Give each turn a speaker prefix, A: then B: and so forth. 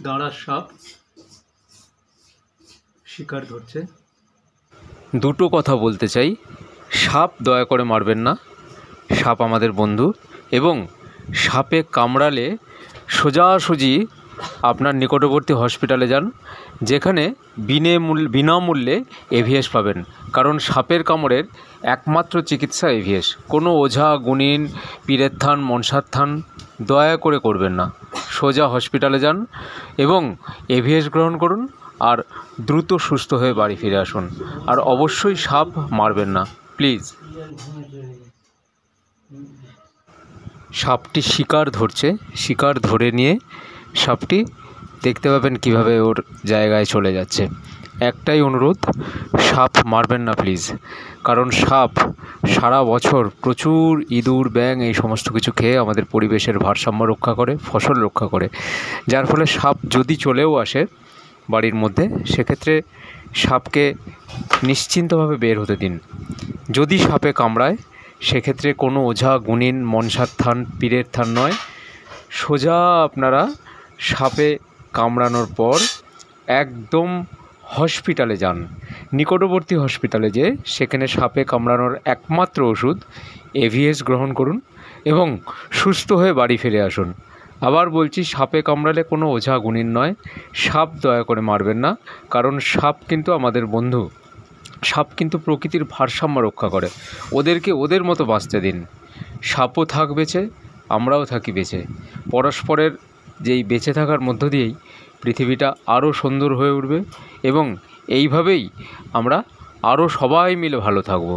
A: দাঁড়ার সাপ শিকার ধরছে।
B: দুটো কথা বলতে চাই, সাপ দয়া করে মারবেন না, সাপ আমাদের বন্ধু, এবং সাপে কামড়ালে সোজাসুজি আপনার নিকটবর্তী হসপিটালে যান, যেখানে বিনামূল্যে এভিএস পাবেন। কারণ সাপের কামড়ের একমাত্র চিকিৎসা এভিএস। কোনো ওঝা গুণিন পীরের থান মনসার থান দয়া করে করবেন না, সোজা হসপিটালে যান এবং এভিএস গ্রহণ করুন আর দ্রুত সুস্থ হয়ে বাড়ি ফিরে আসুন। আর অবশ্যই সাপ মারবেন না প্লিজ। সাপটি শিকার ধরছে, শিকার ধরে নিয়ে সাপটি দেখতে পাবেন কিভাবে ওর জায়গায় চলে যাচ্ছে। একটাই অনুরোধ, সাপ মারবেন না প্লিজ। কারণ সাপ সারা বছর প্রচুর ইঁদুর ব্যাঙ এই সমস্ত কিছু খেয়ে আমাদের পরিবেশের ভারসাম্য রক্ষা করে, ফসল রক্ষা করে। যার ফলে সাপ যদি চলেও আসে বাড়ির মধ্যে, সেক্ষেত্রে সাপকে নিশ্চিন্তভাবে বের হতে দিন। যদি সাপে কামড়ায় সেক্ষেত্রে কোনো ওঝা গুণিন মনসার থান পীরের থান নয়, সোজা আপনারা সাপে কামড়ানোর পর একদম হসপিটালে যান, নিকটবর্তী হসপিটালে যেয়ে সেখানে সাপে কামড়ানোর একমাত্র ওষুধ এভিএস গ্রহণ করুন এবং সুস্থ হয়ে বাড়ি ফিরে আসুন। আবার বলছি, সাপে কামড়ালে কোনো ওঝা গুণিন নয়, সাপ দয়া করে মারবেন না। কারণ সাপ কিন্তু আমাদের বন্ধু, সাপ কিন্তু প্রকৃতির ভারসাম্য রক্ষা করে। ওদেরকে ওদের মতো বাঁচতে দিন। সাপও থাক বেঁচে, আমরাও থাকি বেঁচে। পরস্পরের যেই বেঁচে থাকার মধ্য দিয়েই পৃথিবীটা আরও সুন্দর হয়ে উঠবে এবং এইভাবেই আমরা আরও সবাই মিলে ভালো থাকব।